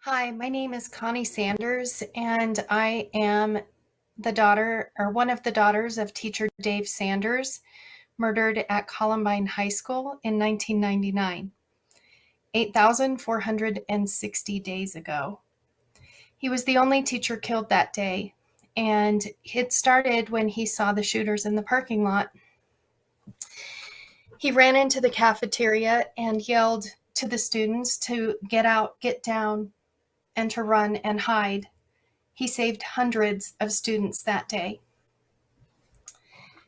Hi, my name is Connie Sanders, and I am the daughter or one of the daughters of teacher Dave Sanders, murdered at Columbine High School in 1999, 8,460 days ago. He was the only teacher killed that day, and it started when he saw the shooters in the parking lot. He ran into the cafeteria and yelled to the students to get out, get down, and to run and hide. He saved hundreds of students that day.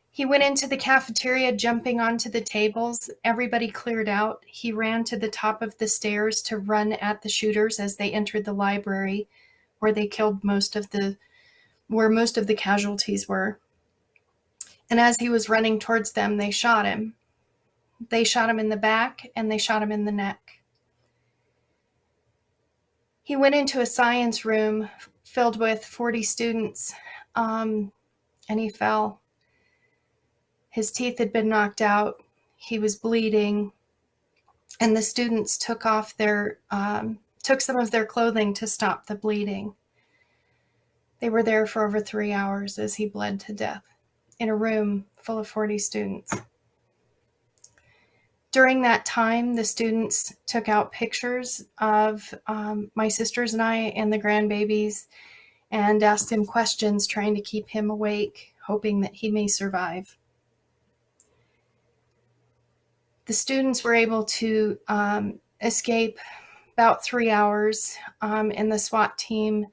He went into the cafeteria, jumping onto the tables. Everybody cleared out. He ran to the top of the stairs to run at the shooters as they entered the library, where they killed where most of the casualties were. And as he was running towards them, they shot him. They shot him in the back and they shot him in the neck. He went into a science room filled with 40 students, and he fell. His teeth had been knocked out. He was bleeding, and the students took some of their clothing to stop the bleeding. They were there for over 3 hours as he bled to death in a room full of 40 students. During that time, the students took out pictures of my sisters and I and the grandbabies and asked him questions, trying to keep him awake, hoping that he may survive. The students were able to escape about 3 hours, and the SWAT team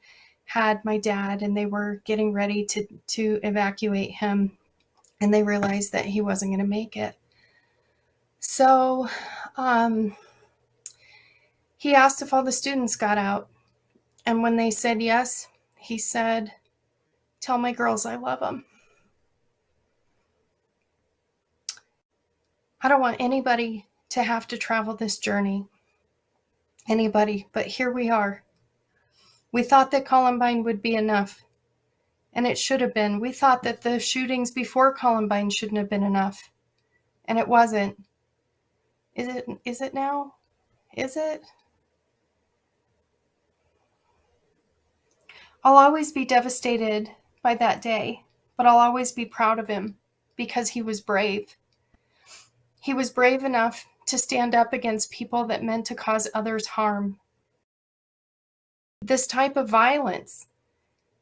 had my dad, and they were getting ready to evacuate him, and they realized that he wasn't going to make it. So he asked if all the students got out, and when they said yes, he said, "Tell my girls I love them." I don't want anybody to have to travel this journey. Anybody, but here we are. We thought that Columbine would be enough, and it should have been. We thought that the shootings before Columbine shouldn't have been enough, and it wasn't. Is it now? Is it? I'll always be devastated by that day, but I'll always be proud of him because he was brave. He was brave enough to stand up against people that meant to cause others harm. This type of violence,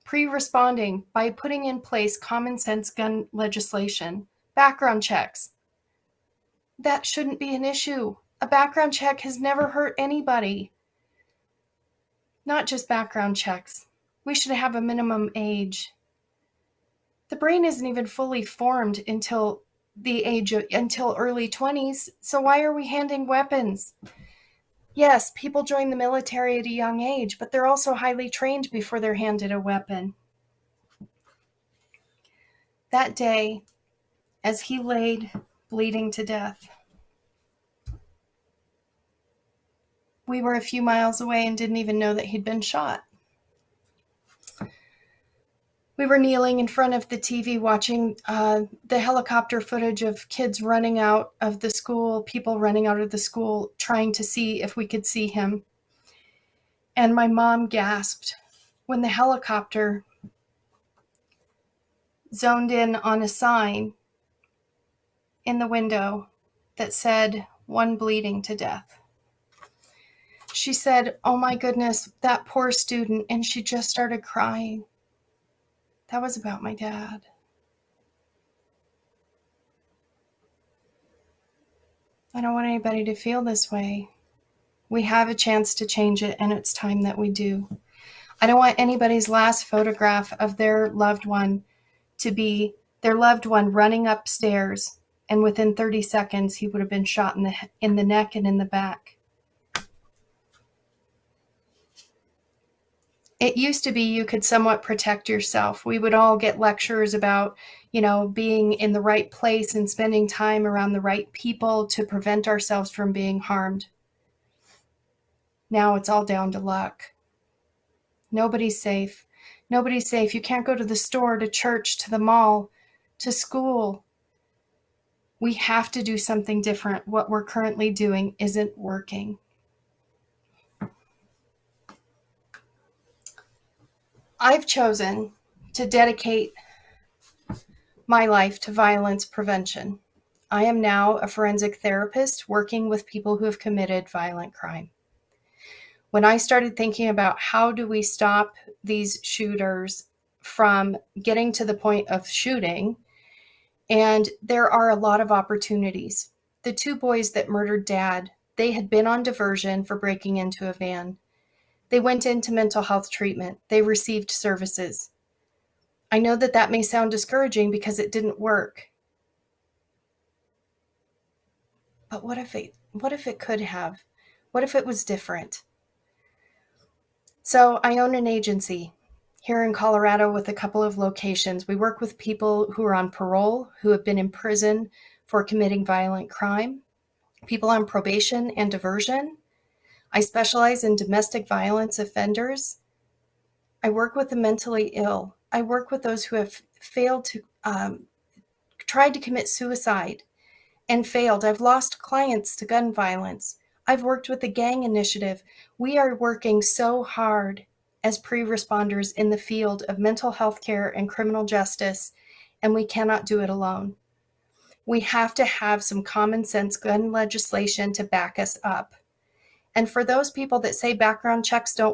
pre-responding by putting in place common sense gun legislation, background checks, that shouldn't be an issue. A background check has never hurt anybody. Not just background checks. We should have a minimum age. The brain isn't even fully formed until early 20s, so why are we handing weapons? Yes, people join the military at a young age, but they're also highly trained before they're handed a weapon. That day, as he laid bleeding to death, we were a few miles away and didn't even know that he'd been shot. We were kneeling in front of the TV watching the helicopter footage of kids running out of the school, people running out of the school, trying to see if we could see him. And my mom gasped when the helicopter zoned in on a sign in the window that said, "One bleeding to death." She said, "Oh my goodness, that poor student," and she just started crying. That was about my dad. I don't want anybody to feel this way. We have a chance to change it, and it's time that we do. I don't want anybody's last photograph of their loved one to be their loved one running upstairs, and within 30 seconds, he would have been shot in the neck and in the back. It used to be you could somewhat protect yourself. We would all get lectures about, being in the right place and spending time around the right people to prevent ourselves from being harmed. Now it's all down to luck. Nobody's safe. Nobody's safe. You can't go to the store, to church, to the mall, to school. We have to do something different. What we're currently doing isn't working. I've chosen to dedicate my life to violence prevention. I am now a forensic therapist working with people who have committed violent crime. When I started thinking about how do we stop these shooters from getting to the point of shooting, and there are a lot of opportunities. The two boys that murdered Dad, they had been on diversion for breaking into a van. They went into mental health treatment. They received services. I know that that may sound discouraging because it didn't work. But what if it could have? What if it was different? So I own an agency here in Colorado with a couple of locations. We work with people who are on parole, who have been in prison for committing violent crime, people on probation and diversion. I specialize in domestic violence offenders. I work with the mentally ill. I work with those who have failed to, tried to commit suicide and failed. I've lost clients to gun violence. I've worked with the gang initiative. We are working so hard as pre-responders in the field of mental health care and criminal justice, and we cannot do it alone. We have to have some common sense gun legislation to back us up. And for those people that say background checks don't